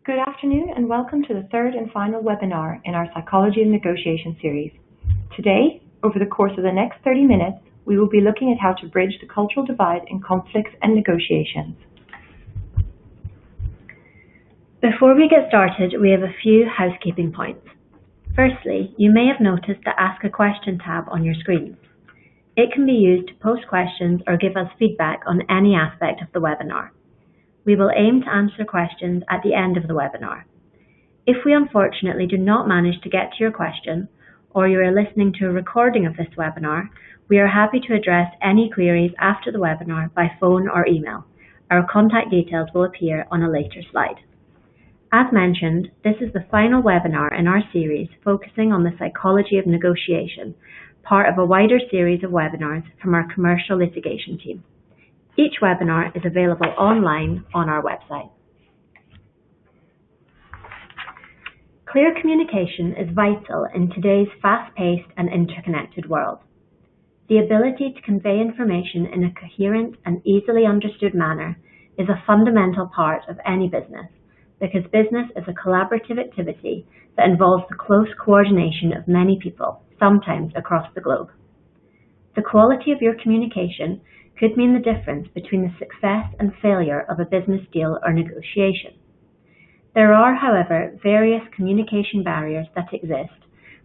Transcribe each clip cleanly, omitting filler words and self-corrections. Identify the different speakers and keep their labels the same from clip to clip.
Speaker 1: Good afternoon and welcome to the third and final webinar in our Psychology of Negotiation series. Today, over the course of the next 30 minutes, we will be looking at how to bridge the cultural divide in conflicts and negotiations.
Speaker 2: Before we get started, we have a few housekeeping points. Firstly, you may have noticed the Ask a Question tab on your screen. It can be used to post questions or give us feedback on any aspect of the webinar. We will aim to answer questions at the end of the webinar. If we unfortunately do not manage to get to your question, or you are listening to a recording of this webinar, we are happy to address any queries after the webinar by phone or email. Our contact details will appear on a later slide. As mentioned, this is the final webinar in our series focusing on the psychology of negotiation, part of a wider series of webinars from our commercial litigation team. Each webinar is available online on our website. Clear communication is vital in today's fast-paced and interconnected world. The ability to convey information in a coherent and easily understood manner is a fundamental part of any business, because business is a collaborative activity that involves the close coordination of many people, sometimes across the globe. The quality of your communication could mean the difference between the success and failure of a business deal or negotiation. There are, however, various communication barriers that exist,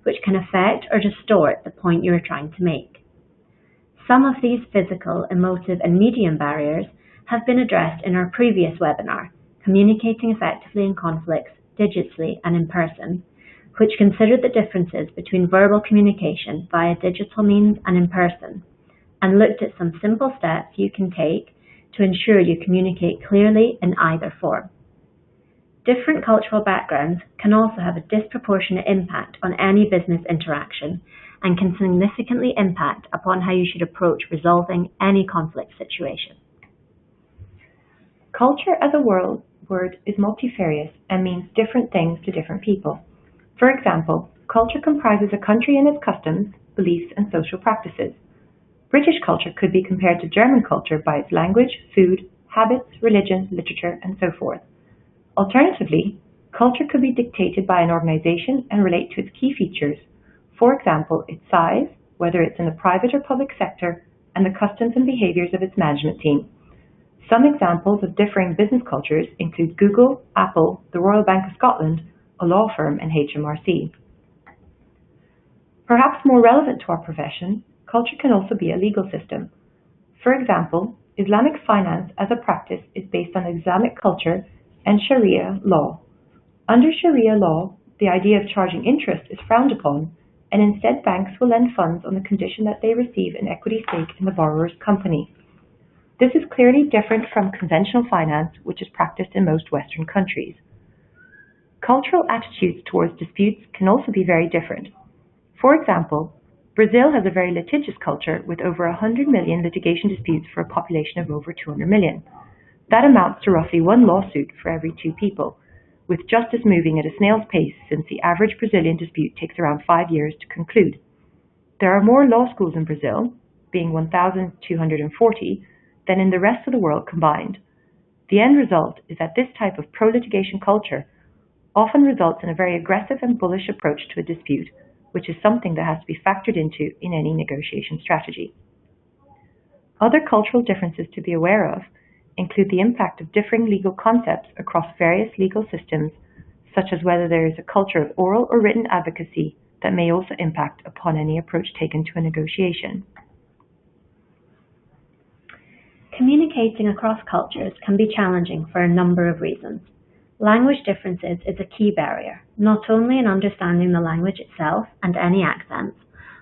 Speaker 2: which can affect or distort the point you are trying to make. Some of these physical, emotive, and medium barriers have been addressed in our previous webinar, Communicating Effectively in Conflicts, Digitally and in Person, which considered the differences between verbal communication via digital means and in person, and looked at some simple steps you can take to ensure you communicate clearly in either form. Different cultural backgrounds can also have a disproportionate impact on any business interaction and can significantly impact upon how you should approach resolving any conflict situation.
Speaker 1: Culture as a word is multifarious and means different things to different people. For example, culture comprises a country and its customs, beliefs, and social practices. British culture could be compared to German culture by its language, food, habits, religion, literature, and so forth. Alternatively, culture could be dictated by an organization and relate to its key features. For example, its size, whether it's in the private or public sector, and the customs and behaviors of its management team. Some examples of differing business cultures include Google, Apple, the Royal Bank of Scotland, a law firm, and HMRC. Perhaps more relevant to our profession, culture can also be a legal system. For example, Islamic finance as a practice is based on Islamic culture and Sharia law. Under Sharia law, the idea of charging interest is frowned upon, and instead banks will lend funds on the condition that they receive an equity stake in the borrower's company. This is clearly different from conventional finance, which is practiced in most Western countries. Cultural attitudes towards disputes can also be very different. For example, Brazil has a very litigious culture with over 100 million litigation disputes for a population of over 200 million. That amounts to roughly one lawsuit for every two people, with justice moving at a snail's pace since the average Brazilian dispute takes around 5 years to conclude. There are more law schools in Brazil, being 1,240, than in the rest of the world combined. The end result is that this type of pro-litigation culture often results in a very aggressive and bullish approach to a dispute, which is something that has to be factored into in any negotiation strategy. Other cultural differences to be aware of include the impact of differing legal concepts across various legal systems, such as whether there is a culture of oral or written advocacy that may also impact upon any approach taken to a negotiation.
Speaker 2: Communicating across cultures can be challenging for a number of reasons. Language differences is a key barrier, not only in understanding the language itself and any accents,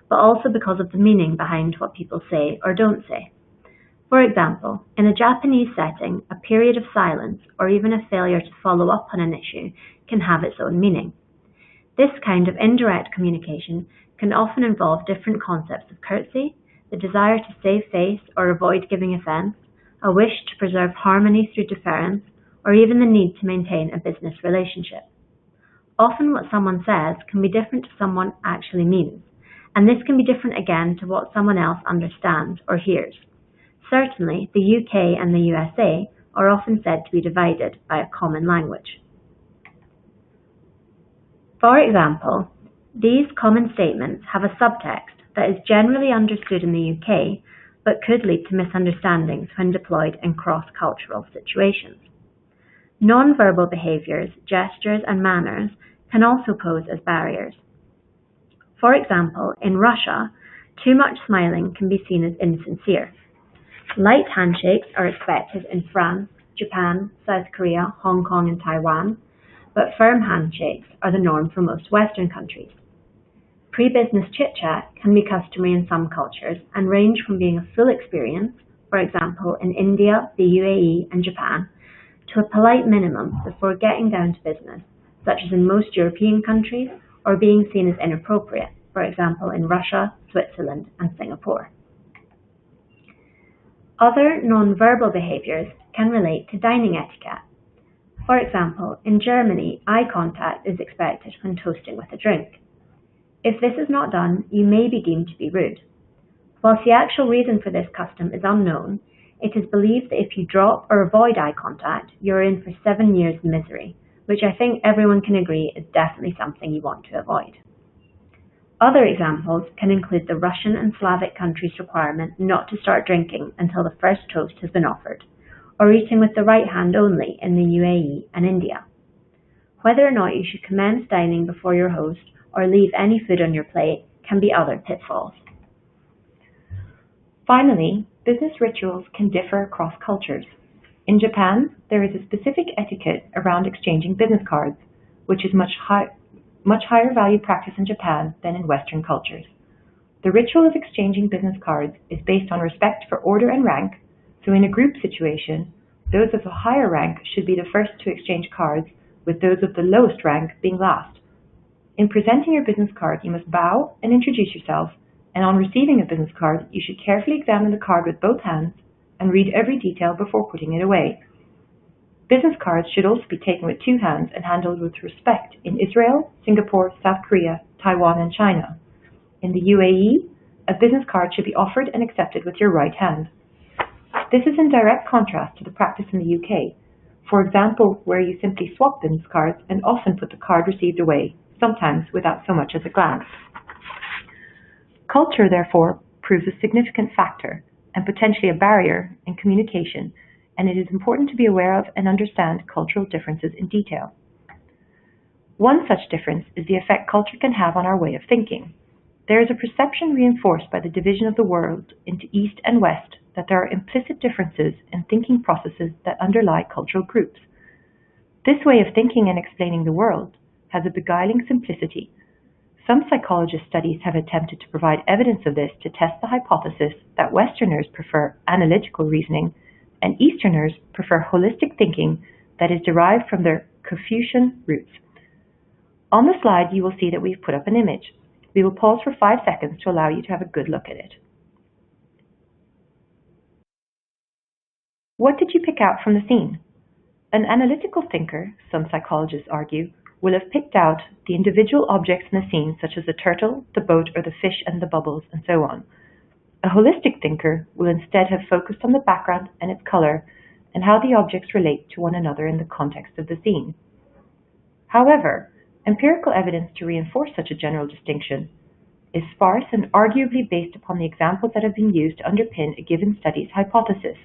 Speaker 2: but also because of the meaning behind what people say or don't say. For example, in a Japanese setting, a period of silence or even a failure to follow up on an issue can have its own meaning. This kind of indirect communication can often involve different concepts of courtesy, the desire to save face or avoid giving offense, a wish to preserve harmony through deference, or even the need to maintain a business relationship. Often what someone says can be different to what someone actually means, and this can be different again to what someone else understands or hears. Certainly, the UK and the USA are often said to be divided by a common language. For example, these common statements have a subtext that is generally understood in the UK, but could lead to misunderstandings when deployed in cross-cultural situations. Non-verbal behaviours, gestures and manners can also pose as barriers. For example, in Russia, too much smiling can be seen as insincere. Light handshakes are expected in France, Japan, South Korea, Hong Kong and Taiwan, but firm handshakes are the norm for most Western countries. Pre-business chit-chat can be customary in some cultures and range from being a full experience, for example in India, the UAE and Japan, to a polite minimum before getting down to business, such as in most European countries, or being seen as inappropriate, for example in Russia, Switzerland and Singapore. Other non-verbal behaviours can relate to dining etiquette. For example, in Germany, eye contact is expected when toasting with a drink. If this is not done, you may be deemed to be rude. Whilst the actual reason for this custom is unknown, it is believed that if you drop or avoid eye contact, you are in for 7 years of misery, which I think everyone can agree is definitely something you want to avoid. Other examples can include the Russian and Slavic countries' requirement not to start drinking until the first toast has been offered, or eating with the right hand only in the UAE and India. Whether or not you should commence dining before your host or leave any food on your plate can be other pitfalls.
Speaker 1: Finally, business rituals can differ across cultures. In Japan, there is a specific etiquette around exchanging business cards, which is much higher value practice in Japan than in Western cultures. The ritual of exchanging business cards is based on respect for order and rank, so in a group situation, those of a higher rank should be the first to exchange cards, with those of the lowest rank being last. In presenting your business card, you must bow and introduce yourself, and on receiving a business card, you should carefully examine the card with both hands and read every detail before putting it away. Business cards should also be taken with 2 hands and handled with respect in Israel, Singapore, South Korea, Taiwan, and China. In the UAE, a business card should be offered and accepted with your right hand. This is in direct contrast to the practice in the UK, for example, where you simply swap business cards and often put the card received away, sometimes without so much as a glance. Culture, therefore, proves a significant factor and potentially a barrier in communication, and it is important to be aware of and understand cultural differences in detail. One such difference is the effect culture can have on our way of thinking. There is a perception reinforced by the division of the world into East and West that there are implicit differences in thinking processes that underlie cultural groups. This way of thinking and explaining the world has a beguiling simplicity. Some psychologist studies have attempted to provide evidence of this to test the hypothesis that Westerners prefer analytical reasoning and Easterners prefer holistic thinking that is derived from their Confucian roots. On the slide, you will see that we've put up an image. We will pause for 5 seconds to allow you to have a good look at it. What did you pick out from the scene? An analytical thinker, some psychologists argue, will have picked out the individual objects in the scene, such as the turtle, the boat, or the fish and the bubbles, and so on. A holistic thinker will instead have focused on the background and its color, and how the objects relate to one another in the context of the scene. However, empirical evidence to reinforce such a general distinction is sparse and arguably based upon the examples that have been used to underpin a given study's hypothesis.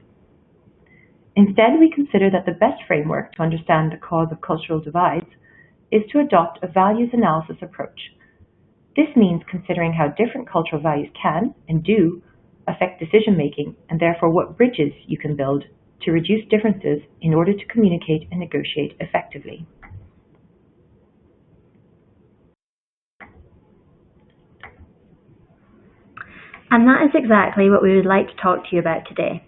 Speaker 1: Instead, we consider that the best framework to understand the cause of cultural divides is to adopt a values analysis approach. This means considering how different cultural values can, and do, affect decision-making, and therefore what bridges you can build to reduce differences in order to communicate and negotiate effectively.
Speaker 2: And that is exactly what we would like to talk to you about today,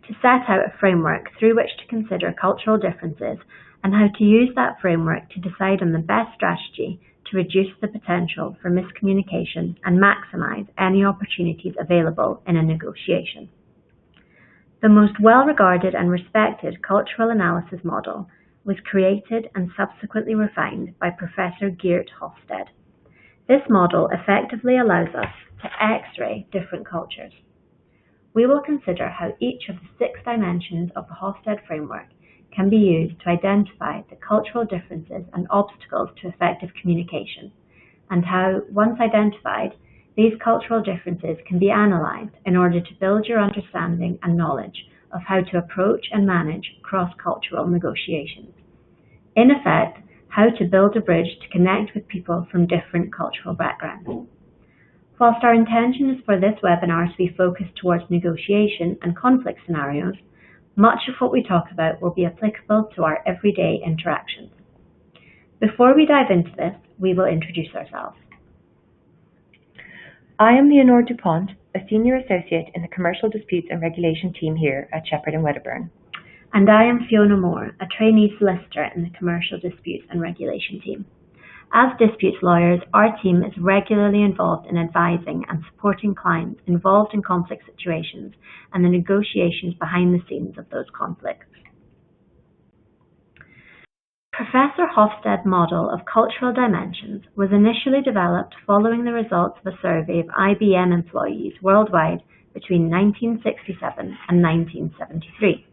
Speaker 2: to set out a framework through which to consider cultural differences and how to use that framework to decide on the best strategy to reduce the potential for miscommunication and maximize any opportunities available in a negotiation. The most well-regarded and respected cultural analysis model was created and subsequently refined by Professor Geert Hofstede. This model effectively allows us to X-ray different cultures. We will consider how each of the 6 dimensions of the Hofstede framework can be used to identify the cultural differences and obstacles to effective communication, and how, once identified, these cultural differences can be analysed in order to build your understanding and knowledge of how to approach and manage cross-cultural negotiations. In effect, how to build a bridge to connect with people from different cultural backgrounds. Whilst our intention is for this webinar to be focused towards negotiation and conflict scenarios, much of what we talk about will be applicable to our everyday interactions. Before we dive into this, we will introduce ourselves.
Speaker 1: I am Leonore Dupont, a Senior Associate in the Commercial Disputes and Regulation team here at Shepherd and Wedderburn.
Speaker 2: And I am Fiona Moore, a trainee solicitor in the Commercial Disputes and Regulation team. As disputes lawyers, our team is regularly involved in advising and supporting clients involved in conflict situations and the negotiations behind the scenes of those conflicts. Professor Hofstede's model of cultural dimensions was initially developed following the results of a survey of IBM employees worldwide between 1967 and 1973.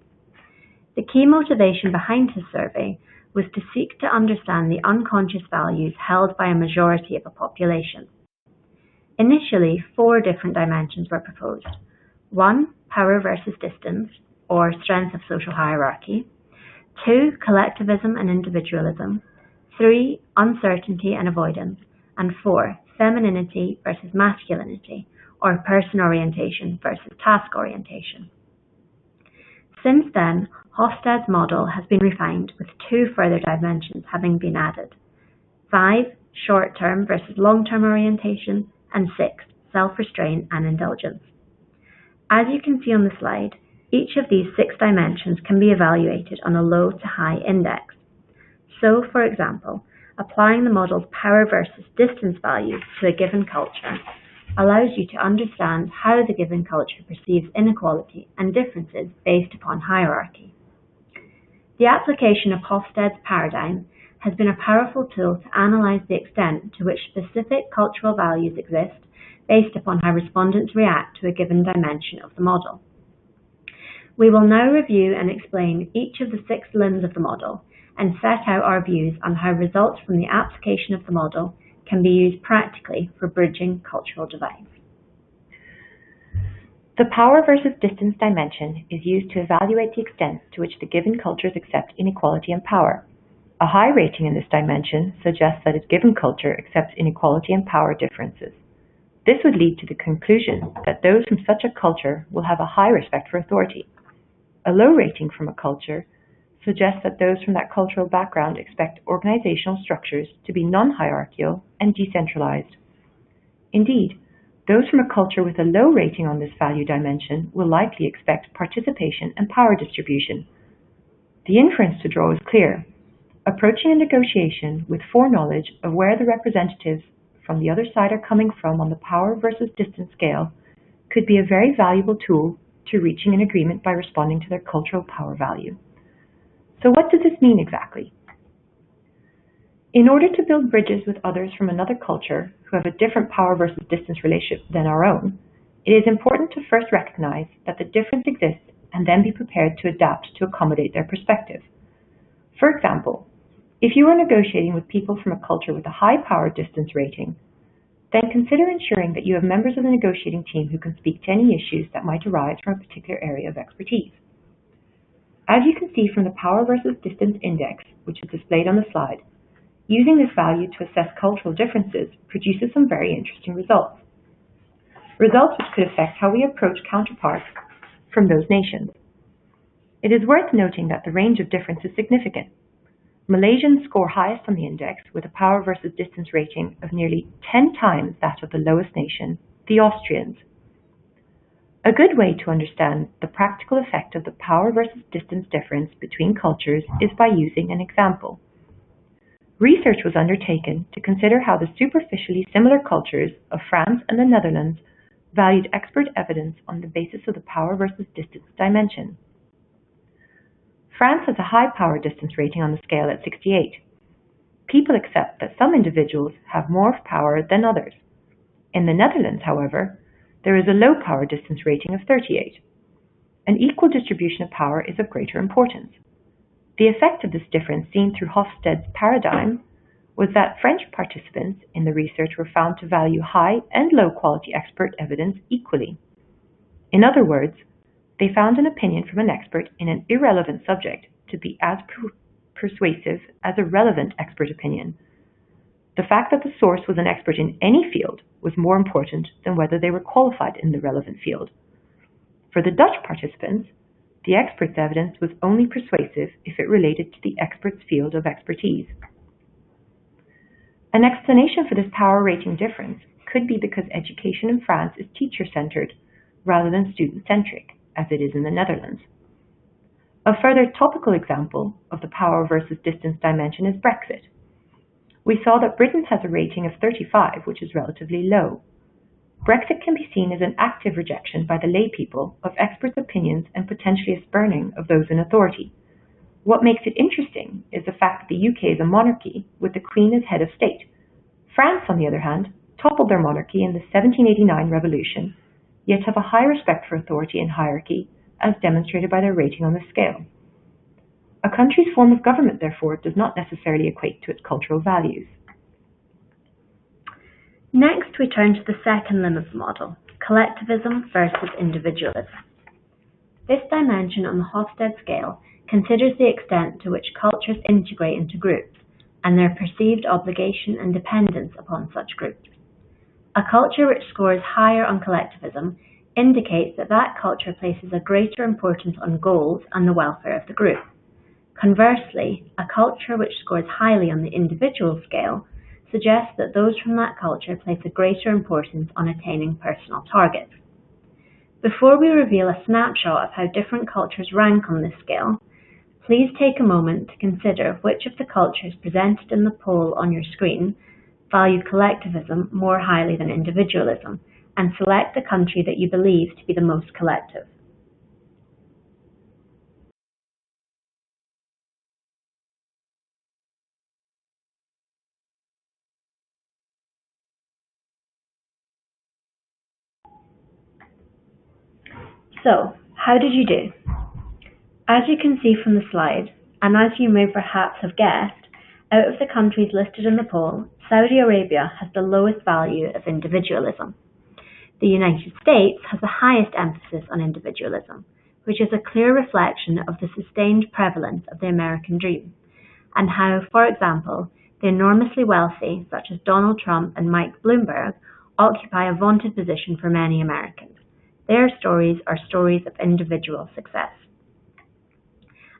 Speaker 2: The key motivation behind his survey was to seek to understand the unconscious values held by a majority of a population. Initially, 4 different dimensions were proposed. 1, power versus distance, or strength of social hierarchy. 2, collectivism and individualism. 3, uncertainty and avoidance. And 4, femininity versus masculinity, or person orientation versus task orientation. Since then, Hofstede's model has been refined with 2 further dimensions having been added. 5, short-term versus long-term orientation, and 6, self-restraint and indulgence. As you can see on the slide, each of these 6 dimensions can be evaluated on a low to high index. So, for example, applying the model's power versus distance values to a given culture allows you to understand how the given culture perceives inequality and differences based upon hierarchy. The application of Hofstede's paradigm has been a powerful tool to analyse the extent to which specific cultural values exist based upon how respondents react to a given dimension of the model. We will now review and explain each of the 6 limbs of the model and set out our views on how results from the application of the model can be used practically for bridging cultural divides.
Speaker 1: The power versus distance dimension is used to evaluate the extent to which the given cultures accept inequality and power. A high rating in this dimension suggests that a given culture accepts inequality and power differences. This would lead to the conclusion that those from such a culture will have a high respect for authority. A low rating from a culture suggests that those from that cultural background expect organizational structures to be non-hierarchical and decentralized. Indeed, those from a culture with a low rating on this value dimension will likely expect participation and power distribution. The inference to draw is clear. Approaching a negotiation with foreknowledge of where the representatives from the other side are coming from on the power versus distance scale could be a very valuable tool to reaching an agreement by responding to their cultural power value. So what does this mean exactly? In order to build bridges with others from another culture who have a different power versus distance relationship than our own, it is important to first recognize that the difference exists and then be prepared to adapt to accommodate their perspective. For example, if you are negotiating with people from a culture with a high power distance rating, then consider ensuring that you have members of the negotiating team who can speak to any issues that might arise from a particular area of expertise. As you can see from the power versus distance index, which is displayed on the slide, using this value to assess cultural differences produces some very interesting results. Results which could affect how we approach counterparts from those nations. It is worth noting that the range of difference is significant. Malaysians score highest on the index with a power versus distance rating of nearly 10 times that of the lowest nation, the Austrians. A good way to understand the practical effect of the power versus distance difference between cultures is by using an example. Research was undertaken to consider how the superficially similar cultures of France and the Netherlands valued expert evidence on the basis of the power versus distance dimension. France has a high power distance rating on the scale at 68. People accept that some individuals have more power than others. In the Netherlands, however, there is a low power distance rating of 38. An equal distribution of power is of greater importance. The effect of this difference seen through Hofstede's paradigm was that French participants in the research were found to value high and low quality expert evidence equally. In other words, they found an opinion from an expert in an irrelevant subject to be as persuasive as a relevant expert opinion. The fact that the source was an expert in any field was more important than whether they were qualified in the relevant field. For the Dutch participants, the expert's evidence was only persuasive if it related to the expert's field of expertise. An explanation for this power rating difference could be because education in France is teacher-centered rather than student-centric, as it is in the Netherlands. A further topical example of the power versus distance dimension is Brexit. We saw that Britain has a rating of 35, which is relatively low. Brexit can be seen as an active rejection by the lay people of experts' opinions and potentially a spurning of those in authority. What makes it interesting is the fact that the UK is a monarchy with the Queen as head of state. France, on the other hand, toppled their monarchy in the 1789 revolution, yet have a high respect for authority and hierarchy, as demonstrated by their rating on the scale. A country's form of government, therefore, does not necessarily equate to its cultural values.
Speaker 2: Next, we turn to the second limb of the model, collectivism versus individualism. This dimension on the Hofstede scale considers the extent to which cultures integrate into groups and their perceived obligation and dependence upon such groups. A culture which scores higher on collectivism indicates that that culture places a greater importance on goals and the welfare of the group. Conversely, a culture which scores highly on the individual scale suggests that those from that culture place a greater importance on attaining personal targets. Before we reveal a snapshot of how different cultures rank on this scale, please take a moment to consider which of the cultures presented in the poll on your screen value collectivism more highly than individualism, and select the country that you believe to be the most collective. So, how did you do? As you can see from the slide, and as you may perhaps have guessed, out of the countries listed in the poll, Saudi Arabia has the lowest value of individualism. The United States has the highest emphasis on individualism, which is a clear reflection of the sustained prevalence of the American dream, and how, for example, the enormously wealthy, such as Donald Trump and Mike Bloomberg, occupy a vaunted position for many Americans. Their stories are stories of individual success.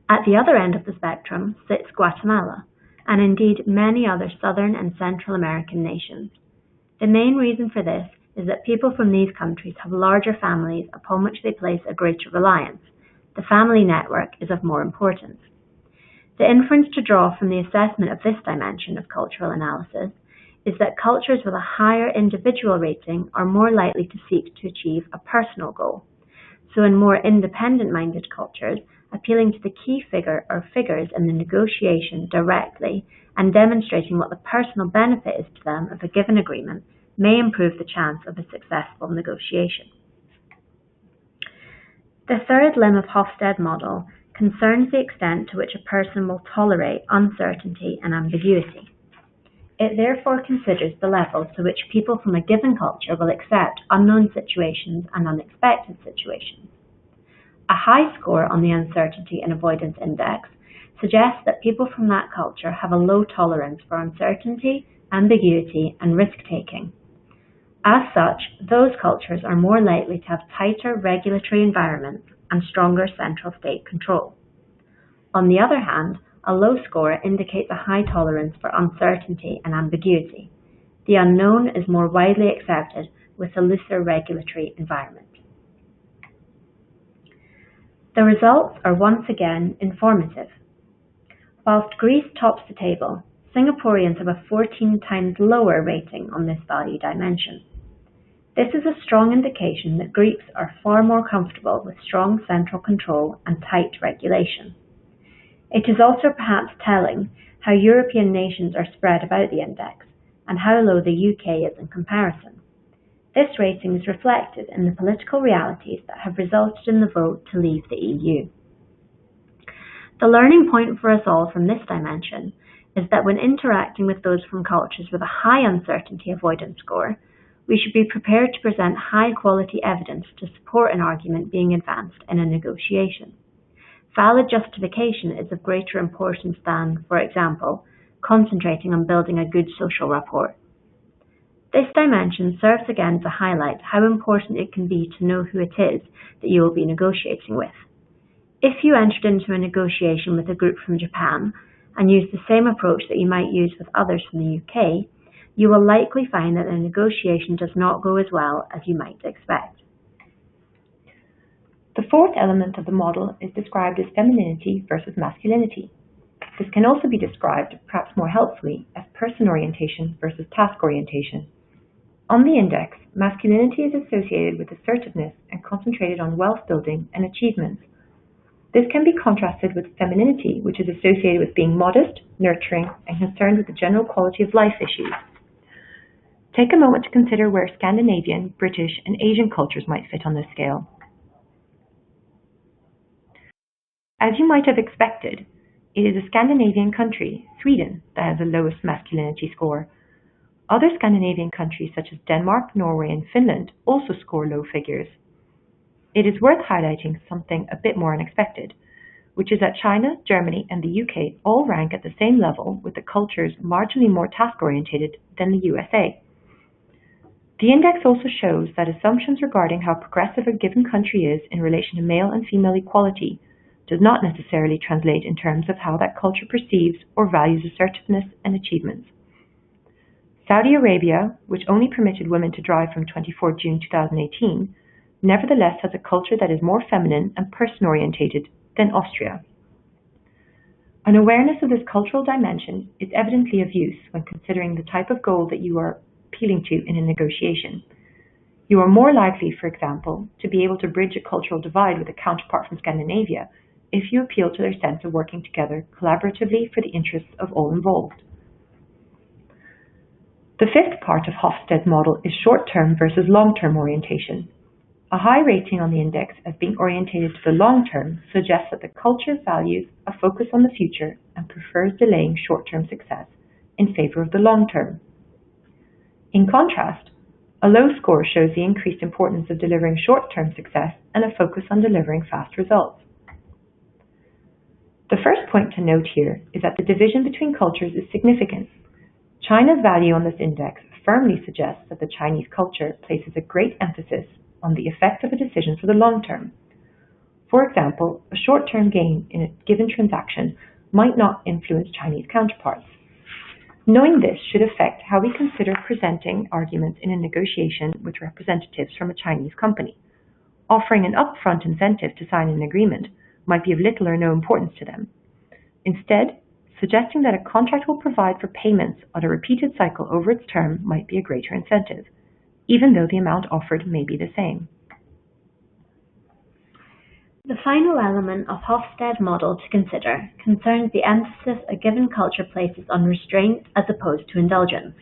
Speaker 2: At the other end of the spectrum sits Guatemala, and indeed many other Southern and Central American nations. The main reason for this is that people from these countries have larger families upon which they place a greater reliance. The family network is of more importance. The inference to draw from the assessment of this dimension of cultural analysis is that cultures with a higher individual rating are more likely to seek to achieve a personal goal. So in more independent-minded cultures, appealing to the key figure or figures in the negotiation directly and demonstrating what the personal benefit is to them of a given agreement may improve the chance of a successful negotiation. The third limb of Hofstede model concerns the extent to which a person will tolerate uncertainty and ambiguity. It therefore considers the level to which people from a given culture will accept unknown situations and unexpected situations. A high score on the Uncertainty and Avoidance Index suggests that people from that culture have a low tolerance for uncertainty, ambiguity, and risk-taking. As such, those cultures are more likely to have tighter regulatory environments and stronger central state control. On the other hand, a low score indicates a high tolerance for uncertainty and ambiguity. The unknown is more widely accepted with a looser regulatory environment. The results are once again informative. Whilst Greece tops the table, Singaporeans have a 14 times lower rating on this value dimension. This is a strong indication that Greeks are far more comfortable with strong central control and tight regulation. It is also perhaps telling how European nations are spread about the index and how low the UK is in comparison. This rating is reflected in the political realities that have resulted in the vote to leave the EU. The learning point for us all from this dimension is that when interacting with those from cultures with a high uncertainty avoidance score, we should be prepared to present high-quality evidence to support an argument being advanced in a negotiation. Valid justification is of greater importance than, for example, concentrating on building a good social rapport. This dimension serves again to highlight how important it can be to know who it is that you will be negotiating with. If you entered into a negotiation with a group from Japan and used the same approach that you might use with others from the UK, you will likely find that the negotiation does not go as well as you might expect.
Speaker 1: The fourth element of the model is described as femininity versus masculinity. This can also be described, perhaps more helpfully, as person orientation versus task orientation. On the index, masculinity is associated with assertiveness and concentrated on wealth building and achievements. This can be contrasted with femininity, which is associated with being modest, nurturing, and concerned with the general quality of life issues. Take a moment to consider where Scandinavian, British, and Asian cultures might fit on this scale. As you might have expected, it is a Scandinavian country, Sweden, that has the lowest masculinity score. Other Scandinavian countries such as Denmark, Norway, and Finland also score low figures. It is worth highlighting something a bit more unexpected, which is that China, Germany, and the UK all rank at the same level, with the cultures marginally more task-orientated than the USA. The index also shows that assumptions regarding how progressive a given country is in relation to male and female equality does not necessarily translate in terms of how that culture perceives or values assertiveness and achievements. Saudi Arabia, which only permitted women to drive from 24 June 2018, nevertheless has a culture that is more feminine and person-orientated than Austria. An awareness of this cultural dimension is evidently of use when considering the type of goal that you are appealing to in a negotiation. You are more likely, for example, to be able to bridge a cultural divide with a counterpart from Scandinavia if you appeal to their sense of working together collaboratively for the interests of all involved. The fifth part of Hofstede's model is short-term versus long-term orientation. A high rating on the index as being orientated to the long term suggests that the culture values a focus on the future and prefers delaying short-term success in favor of the long term. In contrast, a low score shows the increased importance of delivering short-term success and a focus on delivering fast results. The first point to note here is that the division between cultures is significant. China's value on this index firmly suggests that the Chinese culture places a great emphasis on the effect of a decision for the long term. For example, a short-term gain in a given transaction might not influence Chinese counterparts. Knowing this should affect how we consider presenting arguments in a negotiation with representatives from a Chinese company. Offering an upfront incentive to sign an agreement might be of little or no importance to them. Instead, suggesting that a contract will provide for payments on a repeated cycle over its term might be a greater incentive, even though the amount offered may be the same.
Speaker 2: The final element of Hofstede's model to consider concerns the emphasis a given culture places on restraint as opposed to indulgence.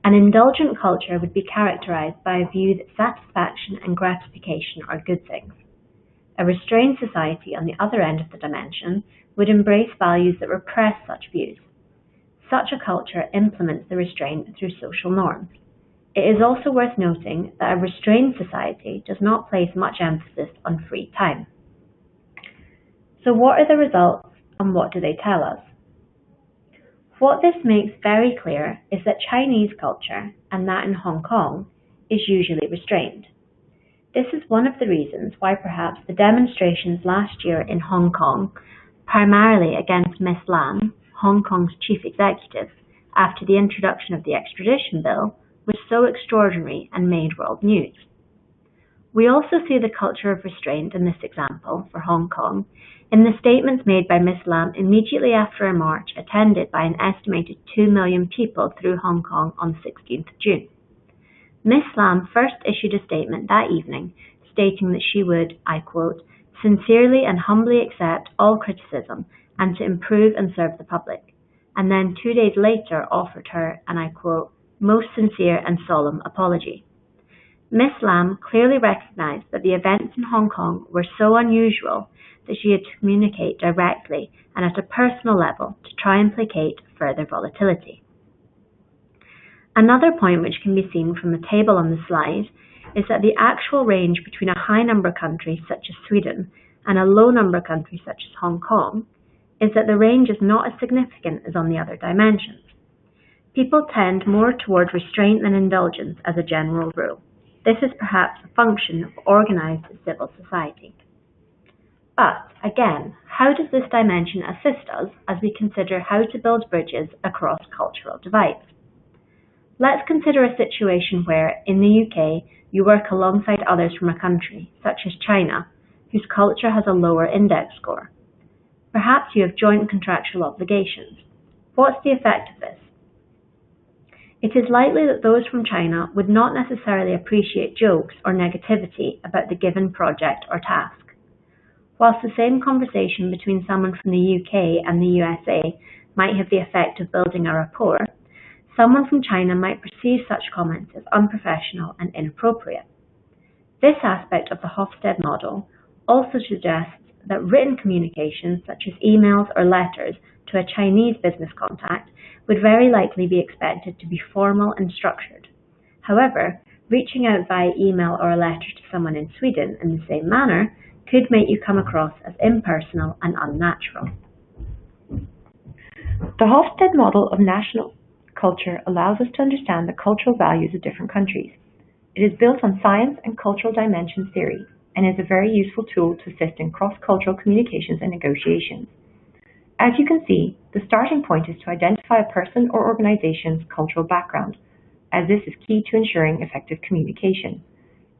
Speaker 2: An indulgent culture would be characterized by a view that satisfaction and gratification are good things. A restrained society, on the other end of the dimension, would embrace values that repress such views. Such a culture implements the restraint through social norms. It is also worth noting that a restrained society does not place much emphasis on free time. So what are the results and what do they tell us? What this makes very clear is that Chinese culture, and that in Hong Kong, is usually restrained. This is one of the reasons why perhaps the demonstrations last year in Hong Kong, primarily against Miss Lam, Hong Kong's chief executive, after the introduction of the extradition bill, was so extraordinary and made world news. We also see the culture of restraint in this example for Hong Kong in the statements made by Miss Lam immediately after a march attended by an estimated 2 million people through Hong Kong on 16th June. Miss Lam first issued a statement that evening stating that she would, I quote, sincerely and humbly accept all criticism and to improve and serve the public, and then 2 days later offered her, and I quote, most sincere and solemn apology. Miss Lam clearly recognized that the events in Hong Kong were so unusual that she had to communicate directly and at a personal level to try and placate further volatility. Another point which can be seen from the table on the slide is that the actual range between a high number country such as Sweden and a low number country such as Hong Kong is that the range is not as significant as on the other dimensions. People tend more toward restraint than indulgence as a general rule. This is perhaps a function of organized civil society. But, again, how does this dimension assist us as we consider how to build bridges across cultural divides? Let's consider a situation where, in the UK, you work alongside others from a country, such as China, whose culture has a lower index score. Perhaps you have joint contractual obligations. What's the effect of this? It is likely that those from China would not necessarily appreciate jokes or negativity about the given project or task. Whilst the same conversation between someone from the UK and the USA might have the effect of building a rapport, someone from China might perceive such comments as unprofessional and inappropriate. This aspect of the Hofstede model also suggests that written communications, such as emails or letters to a Chinese business contact, would very likely be expected to be formal and structured. However, reaching out via email or a letter to someone in Sweden in the same manner could make you come across as impersonal and unnatural.
Speaker 1: The Hofstede model of national culture allows us to understand the cultural values of different countries. It is built on science and cultural dimensions theory and is a very useful tool to assist in cross-cultural communications and negotiations. As you can see, the starting point is to identify a person or organization's cultural background, as this is key to ensuring effective communication.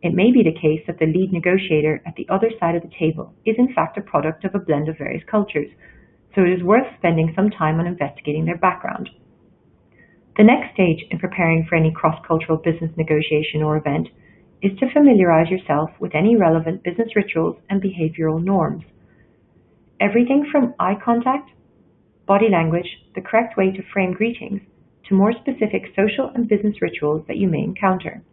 Speaker 1: It may be the case that the lead negotiator at the other side of the table is in fact a product of a blend of various cultures, so it is worth spending some time on investigating their background. The next stage in preparing for any cross-cultural business negotiation or event is to familiarize yourself with any relevant business rituals and behavioral norms. Everything from eye contact, body language, the correct way to frame greetings, to more specific social and business rituals that you may encounter.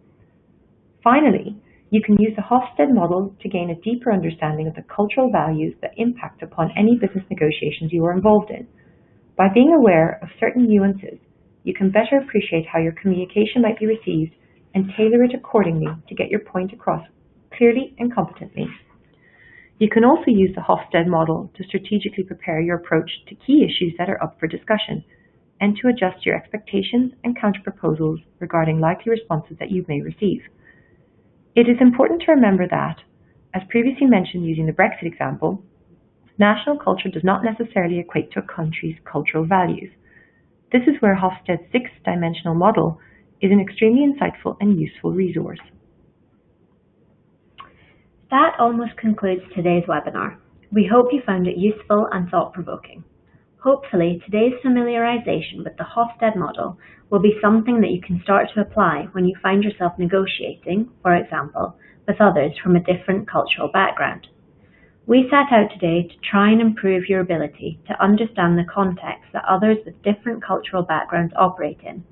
Speaker 1: Finally, you can use the Hofstede model to gain a deeper understanding of the cultural values that impact upon any business negotiations you are involved in. By being aware of certain nuances, you can better appreciate how your communication might be received and tailor it accordingly to get your point across clearly and competently. You can also use the Hofstede model to strategically prepare your approach to key issues that are up for discussion and to adjust your expectations and counter-proposals regarding likely responses that you may receive. It is important to remember that, as previously mentioned using the Brexit example, national culture does not necessarily equate to a country's cultural values. This is where Hofstede's six-dimensional model is an extremely insightful and useful resource.
Speaker 2: That almost concludes today's webinar. We hope you found it useful and thought-provoking. Hopefully, today's familiarization with the Hofstede model will be something that you can start to apply when you find yourself negotiating, for example, with others from a different cultural background. We set out today to try and improve your ability to understand the context that others with different cultural backgrounds operate in,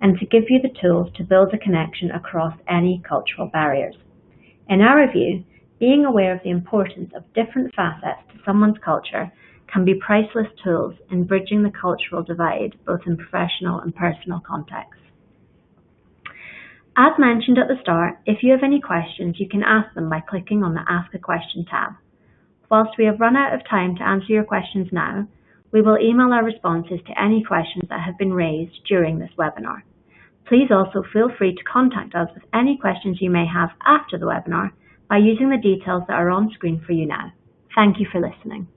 Speaker 2: and to give you the tools to build a connection across any cultural barriers. In our view, being aware of the importance of different facets to someone's culture can be priceless tools in bridging the cultural divide, both in professional and personal contexts. As mentioned at the start, if you have any questions, you can ask them by clicking on the Ask a Question tab. Whilst we have run out of time to answer your questions now, we will email our responses to any questions that have been raised during this webinar. Please also feel free to contact us with any questions you may have after the webinar by using the details that are on screen for you now. Thank you for listening.